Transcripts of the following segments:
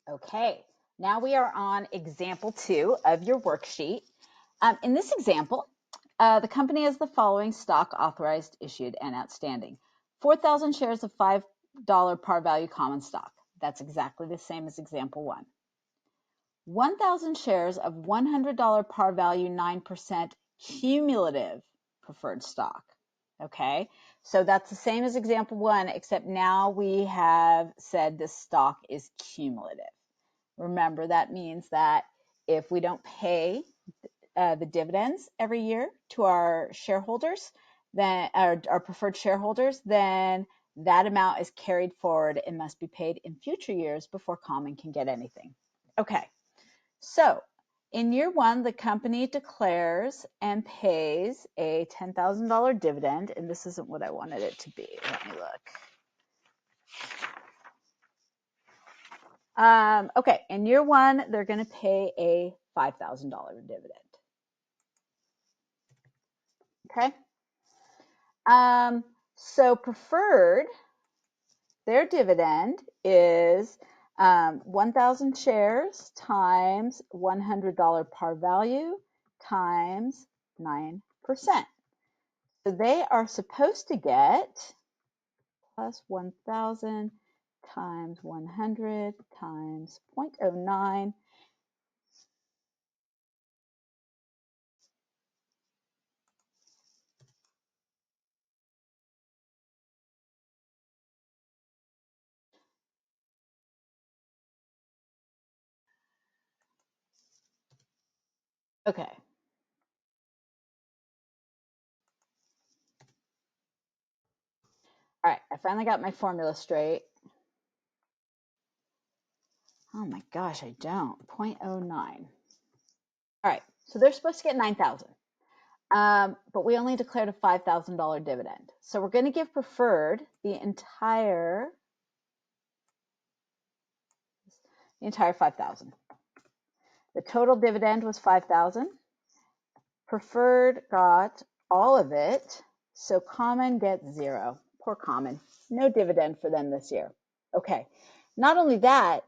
Okay, now we are on example 2 of your worksheet. In this example, the company has the following stock authorized, issued, and outstanding. 4,000 shares of $5 par value common stock. That's exactly the same as example 1. 1,000 shares of $100 par value 9% cumulative preferred stock. Okay, so that's the same as example 1, except now we have said this stock is cumulative. Remember, that means that if we don't pay the dividends every year to our shareholders, then our preferred shareholders, then that amount is carried forward and must be paid in future years before common can get anything. Okay, so in year 1, the company declares and pays a $10,000 dividend, and this isn't what I wanted it to be. Let me look. Okay, in year 1, they're going to pay a $5,000 dividend. Okay. So preferred, their dividend is 1,000 shares times $100 par value times 9%. So they are supposed to get plus 1,000 times 100 times 0.09. Okay. All right, I finally got my formula straight. Oh my gosh, I don't. 0.09. All right, so they're supposed to get 9,000. But we only declared a $5,000 dividend. So we're going to give preferred the entire 5,000. The total dividend was 5,000. Preferred got all of it, so common gets 0. Poor common. No dividend for them this year. Okay. Not only that,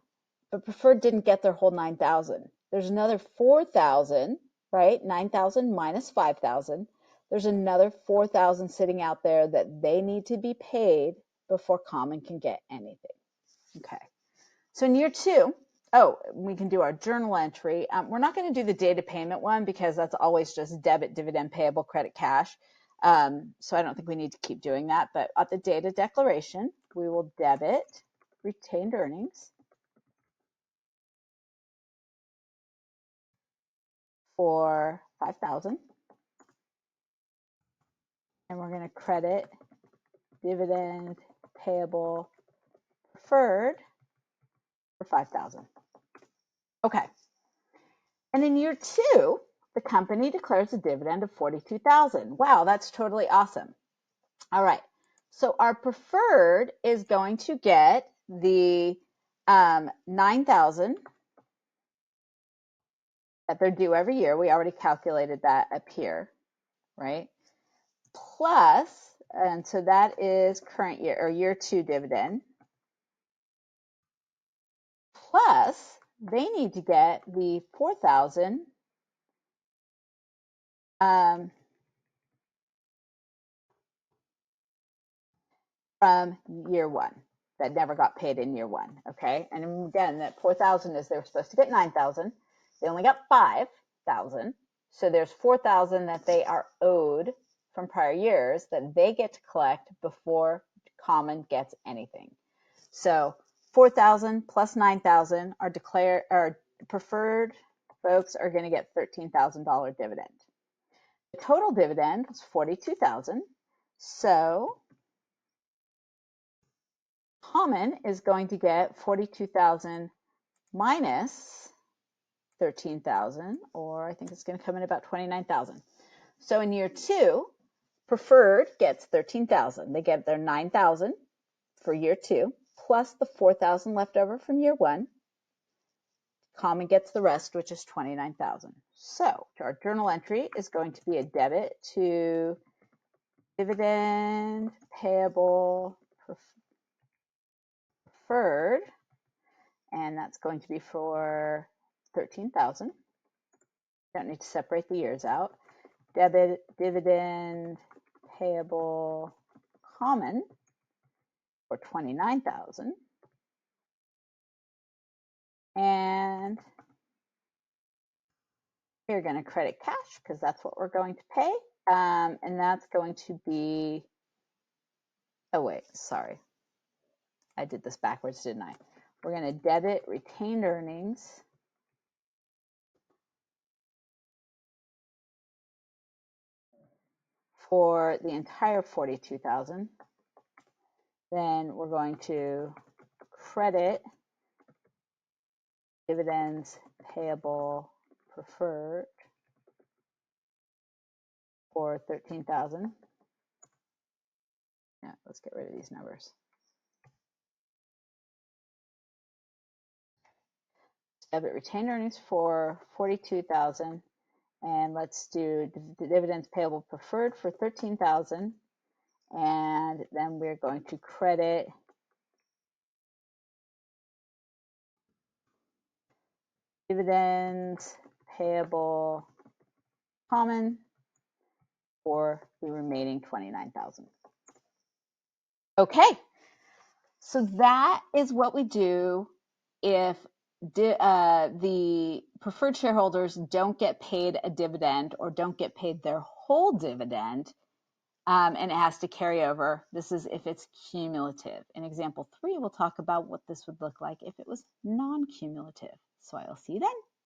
but preferred didn't get their whole 9,000. There's another 4,000, right? 9,000 minus 5,000. There's another 4,000 sitting out there that they need to be paid before common can get anything. Okay. So in year 2, we can do our journal entry. We're not going to do the date of payment one because that's always just debit, dividend, payable, credit, cash. So I don't think we need to keep doing that. But at the date of declaration, we will debit retained earnings for 5,000. And we're going to credit dividend, payable, preferred for 5,000. Okay. And in year 2, the company declares a dividend of 42,000. Wow, that's totally awesome. All right. So our preferred is going to get the 9,000 that they're due every year. We already calculated that up here, right? Plus, and so that is current year or year 2 dividend. Plus, they need to get the 4,000 from year 1 that never got paid in year 1. Okay, and again, that 4,000 is they were supposed to get 9,000. They only got 5,000. So there's 4,000 that they are owed from prior years that they get to collect before common gets anything. So 4,000 plus 9,000 are declared, or preferred folks are going to get $13,000 dividend. The total dividend was 42,000. So common is going to get 42,000 minus 13,000, or I think it's going to come in about 29,000. So in year 2, preferred gets 13,000. They get their 9,000 for year 2, plus the 4,000 left over from year 1. Common gets the rest, which is 29,000. So our journal entry is going to be a debit to dividend, payable, preferred, and that's going to be for 13,000. Don't need to separate the years out. Debit dividend payable common for 29,000. And we're going to credit cash because that's what we're going to pay. And that's going to be, oh wait, sorry. I did this backwards, didn't I? We're going to debit retained earnings for the entire 42,000. Then we're going to credit dividends payable preferred for 13,000. Yeah, let's get rid of these numbers. Debit retained earnings for 42,000, and let's do dividends payable preferred for 13,000, and then we're going to credit dividends payable common for the remaining 29,000. Okay, so that is what we do if the preferred shareholders don't get paid a dividend or don't get paid their whole dividend, and it has to carry over. This is if it's cumulative. In example 3, we'll talk about what this would look like if it was non-cumulative. So I'll see you then.